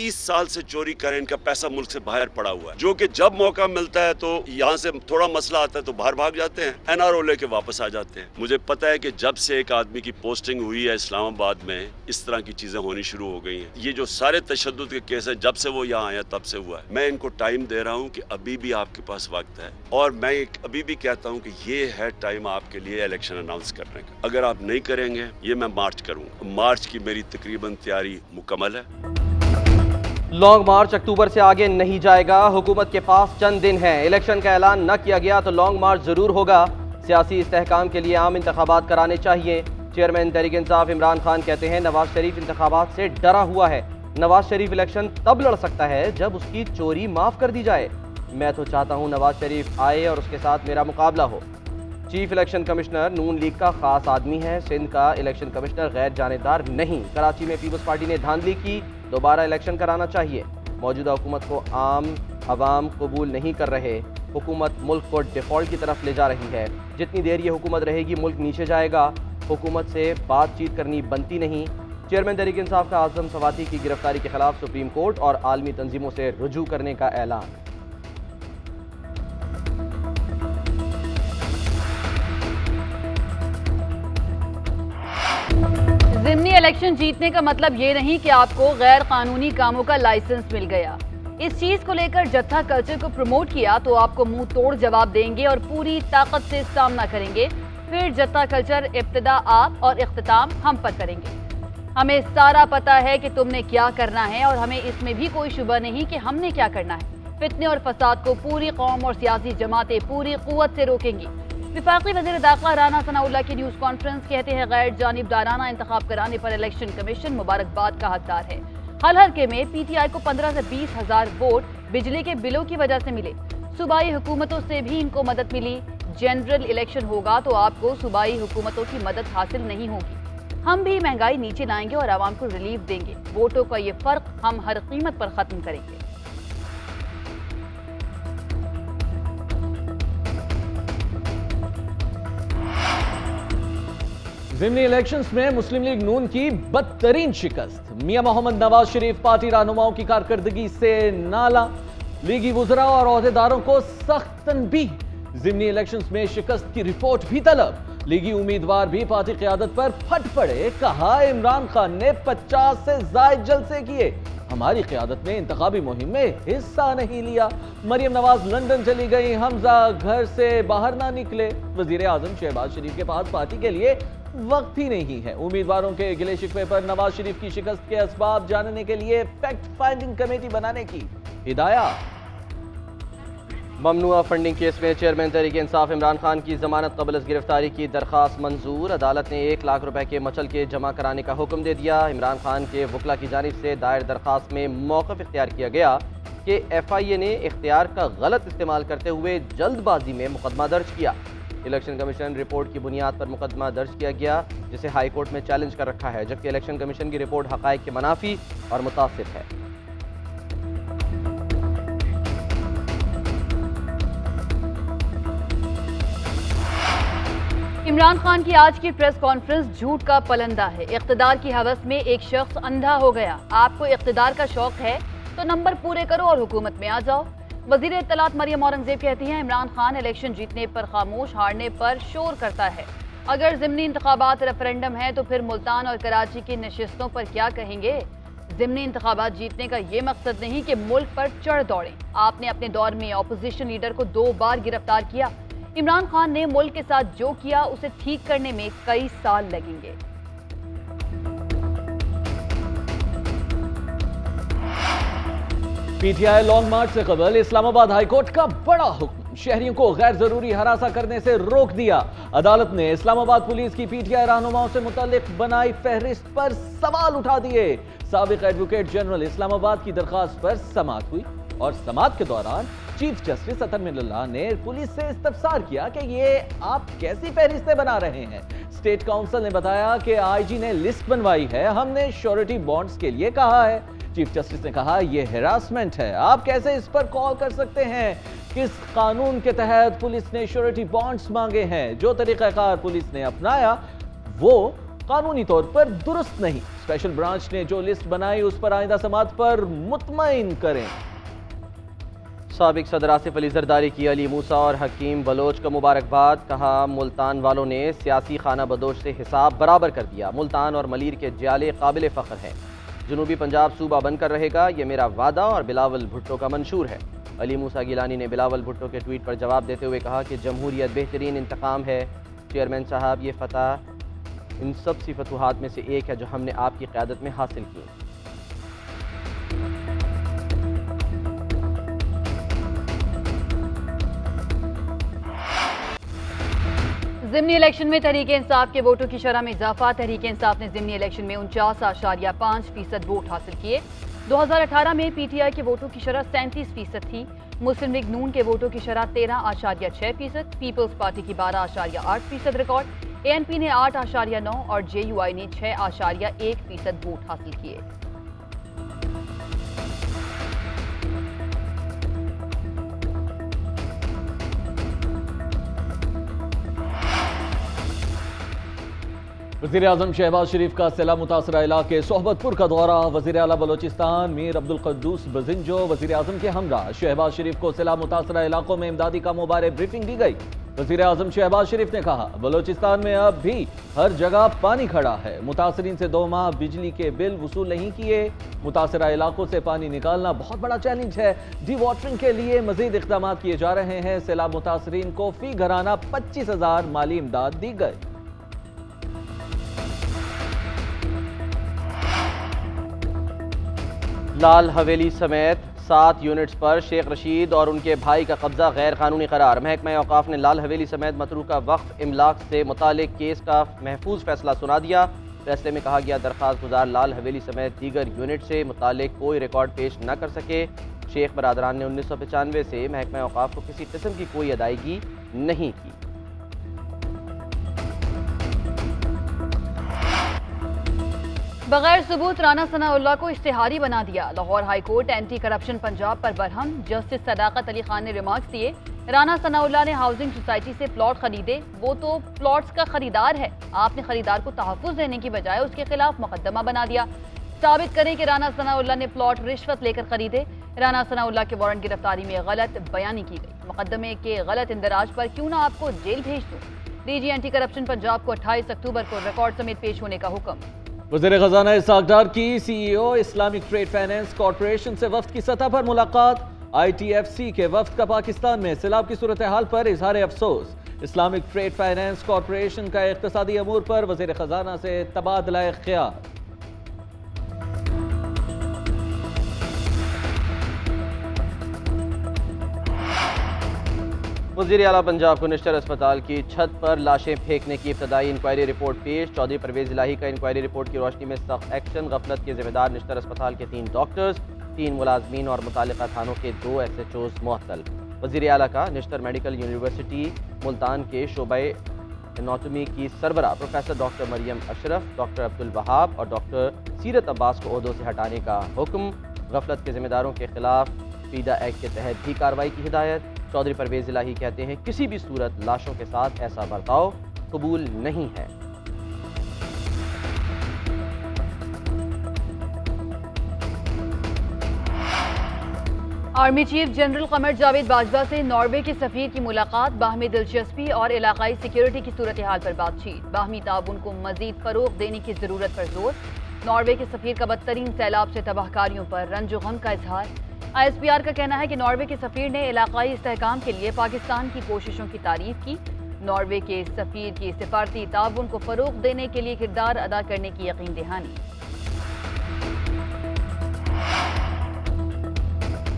30 साल से चोरी करें, इनका पैसा मुल्क से बाहर पड़ा हुआ है, जो कि जब मौका मिलता है तो यहाँ से थोड़ा मसला आता है तो बाहर भाग जाते हैं, NRO लेके वापस आ जाते हैं। मुझे पता है कि जब से एक आदमी की पोस्टिंग हुई है इस्लामाबाद में, इस तरह की चीजें होनी शुरू हो गई हैं। ये जो सारे तशद्दुद के केस है, जब से वो यहाँ आया तब से हुआ है। मैं इनको टाइम दे रहा हूँ कि अभी भी आपके पास वक्त है, और मैं अभी भी कहता हूँ कि ये है टाइम आपके लिए इलेक्शन अनाउंस करने का। अगर आप नहीं करेंगे, ये मैं मार्च करूँगा। मार्च की मेरी तकरीबन तैयारी मुकम्मल है। लॉन्ग मार्च अक्टूबर से आगे नहीं जाएगा। हुकूमत के पास चंद दिन है, इलेक्शन का ऐलान न किया गया तो लॉन्ग मार्च जरूर होगा। सियासी इस्तेहकाम के लिए आम इंतखाबात कराने चाहिए। चेयरमैन तहरीक इंसाफ इमरान खान कहते हैं नवाज शरीफ इंतखाबात से डरा हुआ है। नवाज शरीफ इलेक्शन तब लड़ सकता है जब उसकी चोरी माफ कर दी जाए। मैं तो चाहता हूं नवाज शरीफ आए और उसके साथ मेरा मुकाबला हो। चीफ इलेक्शन कमिश्नर नून लीग का खास आदमी है, सिंध का इलेक्शन कमिश्नर गैर जानेदार नहीं। कराची में पीपल्स पार्टी ने धांधली की, दोबारा इलेक्शन कराना चाहिए। मौजूदा हुकूमत को आवाम कबूल नहीं कर रहे। हुकूमत मुल्क को डिफॉल्ट की तरफ ले जा रही है। जितनी देर ये हुकूमत रहेगी मुल्क नीचे जाएगा। हुकूमत से बातचीत करनी बनती नहीं। चेयरमैन तहरीक इंसाफ का आज़म सवाती की गिरफ्तारी के खिलाफ सुप्रीम कोर्ट और आलमी तंजीमों से रुजू करने का ऐलान। ज़िमनी इलेक्शन जीतने का मतलब ये नहीं कि आपको गैर कानूनी कामों का लाइसेंस मिल गया। इस चीज को लेकर जत्था कल्चर को प्रमोट किया तो आपको मुंह तोड़ जवाब देंगे और पूरी ताकत से सामना करेंगे। फिर जत्था कल्चर इब्तिदा आप और इख्तिताम हम पर करेंगे। हमें सारा पता है कि तुमने क्या करना है और हमें इसमें भी कोई शुबा नहीं कि हमने क्या करना है। फितने और फसाद को पूरी कौम और सियासी जमातें पूरी कुव्वत से रोकेंगी। वफाकी वज़ीर दाखिला राना सनाउल्लाह की न्यूज़ कॉन्फ्रेंस कहते हैं गैर जानिबदाराना इंतखाब कराने पर इलेक्शन कमीशन मुबारकबाद का हकदार है। हल हल्के में PTI को 15 से 20 हज़ार वोट बिजली के बिलों की वजह से मिले। सूबाई हुकूमतों से भी इनको मदद मिली। जनरल इलेक्शन होगा तो आपको सूबाई हुकूमतों की मदद हासिल नहीं होगी। हम भी महंगाई नीचे लाएंगे और आवाम को रिलीफ देंगे। वोटों का ये फर्क हम हर कीमत पर खत्म करेंगे। ज़िमनी इलेक्शंस में मुस्लिम लीग नून की बदतरीन शिकस्त। मियां मोहम्मद नवाज शरीफ पार्टी रहनुमाओं की कारकर्दगी से नाला। लीगी वुज़रा और ओहदेदारों को सख्त तनबीह। ज़िमनी इलेक्शंस में शिकस्त की रिपोर्ट भी तलब। लीगी उम्मीदवार भी पार्टी क़यादत पर फट पड़े। कहा इमरान खान ने 50 से ज़ायद जलसे किए, हमारी क़यादत में इंतखाबी मुहिम में हिस्सा नहीं लिया। मरियम नवाज लंदन चली गई, हमजा घर से बाहर ना निकले। वज़ीर आज़म शहबाज शरीफ के पास पार्टी के लिए वक्त ही नहीं है। उम्मीदवारों के गिले शिकवे पर नवाज शरीफ की शिकस्त के असबाब जानने के लिए फैक्ट फाइंडिंग कमेटी बनाने की हिदायत। ममनुआ फंडिंग केस में चेयरमैन तहरीक इंसाफ इमरान खान की जमानत कबल गिरफ्तारी की दरख्वास्त मंजूर। अदालत ने 1 लाख रुपए के मचल के जमा कराने का हुक्म दे दिया। इमरान खान के वकला की जानिब से दायर दरख्वास्त में मौक़िफ़ इख्तियार किया गया कि FIA ने इख्तियार का गलत इस्तेमाल करते हुए जल्दबाजी में मुकदमा दर्ज किया। इलेक्शन कमीशन रिपोर्ट की बुनियाद पर मुकदमा दर्ज किया गया, जिसे हाई कोर्ट में चैलेंज कर रखा है, जबकि इलेक्शन कमीशन की रिपोर्ट हक़ाइक़ के मुनाफी और मुतासिर है। इमरान खान की आज की प्रेस कॉन्फ्रेंस झूठ का पलंदा है। इख्तिदार की हवस में एक शख्स अंधा हो गया। आपको इख्तिदार का शौक है तो नंबर पूरे करो और हुकूमत में आ जाओ। वज़ीर इत्तलात मरियम औरंगज़ेब कहती हैं इमरान खान इलेक्शन जीतने पर खामोश, हारने पर शोर करता है। अगर ज़िमनी इंतखाबात रेफरेंडम है तो फिर मुल्तान और कराची की नशिस्तों पर क्या कहेंगे। ज़िमनी इंतखाबात जीतने का ये मकसद नहीं कि मुल्क पर चढ़ दौड़ें। आपने अपने दौर में अपोजिशन लीडर को 2 बार गिरफ्तार किया। इमरान खान ने मुल्क के साथ जो किया उसे ठीक करने में कई साल लगेंगे। PTI लॉन्ग मार्च से कबल इस्लामाबाद हाईकोर्ट का बड़ा हुक्म। शहरियों को गैर जरूरी हरासा करने से रोक दिया। अदालत ने इस्लामाबाद पुलिस की PTI रहनुमाओं से मुतालिक बनाई फहरिस्त पर सवाल उठा दिए। साबिक एडवोकेट जनरल इस्लामाबाद की दरखास्त पर समाअत हुई और समाअत के दौरान चीफ जस्टिस अतर मिनल्लाह ने पुलिस से इस्तफसार किया कि ये आप कैसी फहरिस्तें बना रहे हैं। स्टेट काउंसिल ने बताया कि IG ने लिस्ट बनवाई है, हमने श्योरिटी बॉन्ड्स के लिए कहा है। चीफ जस्टिस ने कहा यह हैरासमेंट है, आप कैसे इस पर कॉल कर सकते हैं। किस कानून के तहत पुलिस ने श्योरिटी बॉन्ड्स मांगे हैं। जो तरीक़ाकार पुलिस ने अपनाया वो قانونی طور پر درست نہیں. اسپیشل برانچ نے جو لسٹ بنائی اس پر آئندہ سماعت پر مطمئن کریں. سابق صدر آصف علی زرداری کی علی موسیٰ اور حکیم بلوچ کا مبارکباد. کہا ملتان والوں نے سیاسی خانہ بدوش سے حساب برابر کر دیا. ملتان اور ملیر کے جالے قابل فخر ہیں. جنوبی پنجاب صوبہ بن کر رہے گا، یہ میرا وعدہ اور بلاول بھٹو کا منشور ہے. علی موسیٰ گیلانی نے بلاول بھٹو کے ٹویٹ پر جواب دیتے ہوئے کہا کہ جمہوریت بہترین انتقام ہے. چیئرمین صاحب، یہ فتح ان سب سی فتوحات میں سے ایک ہے جو ہم نے آپ کی قیادت میں حاصل کی. ضمنی الیکشن میں تحریک انصاف کے ووٹوں کی شرح میں اضافہ. تحریک انصاف نے ضمنی الیکشن میں 49.5% ووٹ حاصل کیے. 2018 میں پی ٹی آئی کے ووٹوں کی شرح 37% تھی. مسلم لیگ نون کے ووٹوں کی شرح 13.6%. پیپلز پارٹی کی 12.8% ریکارڈ. اے این پی نے 8.9 اور جے یو آئی نے 6.1% ووٹ حاصل کیے. وزیر اعظم شہباز شریف کا سیلاب متاثرہ علاقے صحبت پور کا دورہ. وزیر اعلیٰ بلوچستان میر عبدالقدوس بزنجو وزیر اعظم کے ہمراہ شہباز شریف کو سیلاب متاثرہ علاقوں میں امدادی کاموں بارے بریفنگ دی گئی. وزیر اعظم شہباز شریف نے کہا بلوچستان میں اب بھی ہر جگہ پانی کھڑا ہے. متاثرین سے 2 ماہ بجلی کے بل وصول نہیں کیے. متاثرہ علاقوں سے پانی نکالنا بہت بڑا چیلنج ہے. ڈی واٹرنگ کے لیے مزید اقدامات کیے جا رہے ہیں. سیلاب متاثرین کو فی گھرانہ 25,000 مالی امداد دی گئی. لال حویلی سمیت 7 یونٹس پر شیخ رشید اور ان کے بھائی کا قبضہ غیر قانونی قرار. محکمہ اوقاف نے لال حویلی سمیت متروکہ وقف املاک سے متعلق کیس کا محفوظ فیصلہ سنا دیا. فیصلے میں کہا گیا درخواست گزار لال حویلی سمیت دیگر یونٹ سے متعلق کوئی ریکارڈ پیش نہ کر سکے. شیخ برادران نے 1995 سے محکمہ اوقاف کو کسی قسم کی کوئی ادائیگی نہیں کی. بغیر ثبوت رانا ثناء اللہ کو اشتہاری بنا دیا. Lahore high court anti corruption Punjab پر برہم. جسٹس صداقت علی خان نے ریمارکس دیے رانا ثناء اللہ نے ہاؤسنگ سوسائٹی سے پلاٹ خریدے، وہ تو پلاٹس کا خریدار ہے. آپ نے خریدار کو تحفظ دینے کی بجائے اس کے خلاف مقدمہ بنا دیا. ثابت کریں کہ رانا ثناء اللہ نے پلاٹ رشوت لے کر خریدے. رانا ثناء اللہ کے وارنٹ گرفتاری میں غلط بیانی کی گئی. مقدمے کے غلط اندراج پر کیوں نہ آپ کو جیل بھیج دوں. D G anti corruption Punjab کو 28 اکتوبر کو ریکارڈ سمیت پیش ہونے کا حکم. وزیر خزانہ اسحاق ڈار کی سی ای او اسلامک ٹریڈ فائنانس کارپوریشن سے وفد کی سطح پر ملاقات. آئی ٹی ایف سی کے وفد کا پاکستان میں سیلاب کی صورتحال پر اظہار افسوس. اسلامک ٹریڈ فائنانس کارپوریشن کا اقتصادی امور پر وزیر خزانہ سے تبادلہ خیال. وزیر اعلیٰ پنجاب کو نشتر اسپتال کی چھت پر لاشیں پھینکنے کی ابتدائی انکوائری رپورٹ پیش. چودھری پرویز الہی کا انکوائری رپورٹ کی روشنی میں سخت ایکشن. غفلت کے ذمہ دار نشتر اسپتال کے 3 ڈاکٹرز، 3 ملازمین اور متعلقہ تھانوں کے 2 ایس ایچ اوز معطل. وزیر اعلیٰ کا نشتر میڈیکل یونیورسٹی ملتان کے شعبہ اناٹومی کی سربراہ پروفیسر ڈاکٹر مریم اشرف، ڈاکٹر عبدالوہاب اور ڈاکٹر سیرت عباس کو عہدوں سے ہٹانے کا حکم. غفلت کے ذمہ داروں کے خلاف پیڈا ایکٹ کے تحت بھی کارروائی کی ہدایت. چودھری پرویز الہی کہتے ہیں کسی بھی صورت لاشوں کے ساتھ ایسا برتاؤ قبول نہیں ہے. Army chief general Qamar Javed Bajwa سے ناروے کے سفیر کی ملاقات. باہمی دلچسپی اور علاقائی سیکیورٹی کی صورتحال پر بات چیت. باہمی تعاون کو مزید فروغ دینے کی ضرورت پر زور. ناروے کے سفیر کا بدترین سیلاب سے تباہ کاریوں پر رنج و غم کا اظہار. آئی ایس پی آر کا کہنا ہے کہ ناروے کے سفیر نے علاقائی استحکام کے لیے پاکستان کی کوششوں کی تعریف کی. ناروے کے سفیر کی سفارتی تعاون کو فروغ دینے کے لیے کردار ادا کرنے کی یقین دہانی.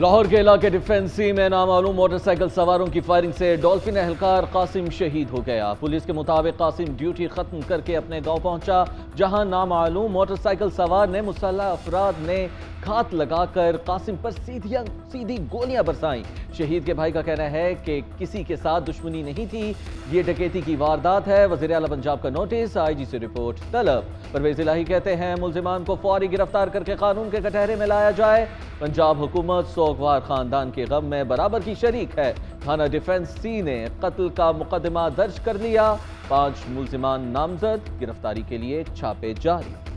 لاہور کے علاقے ڈیفنسی میں نامعلوم موٹر سائیکل سواروں کی فائرنگ سے ڈولفن اہلکار قاسم شہید ہو گیا. پولیس کے مطابق قاسم ڈیوٹی ختم کر کے اپنے گاؤں پہنچا جہاں نامعلوم موٹر سائیکل سوار نے مسلح افراد نے گھات لگا کر قاسم پر سیدھی گولیاں برسائیں. شہید کے بھائی کا کہنا ہے کہ کسی کے ساتھ دشمنی نہیں تھی، یہ ڈکیتی کی واردات ہے. وزیر اعلیٰ پنجاب کا نوٹس، آئی جی سے رپورٹ طلب. پرویز الہی کہتے ہیں ملزمان کو فوری گرفتار کر کے قانون کے کٹہرے میں لایا جائے. پنجاب حکومت 100 سوگوار خاندان کے غم میں برابر کی شریک ہے۔ تھانہ ڈیفنس سی نے قتل کا مقدمہ درج کر لیا، 5 ملزمان نامزد، گرفتاری کے لیے چھاپے جاری۔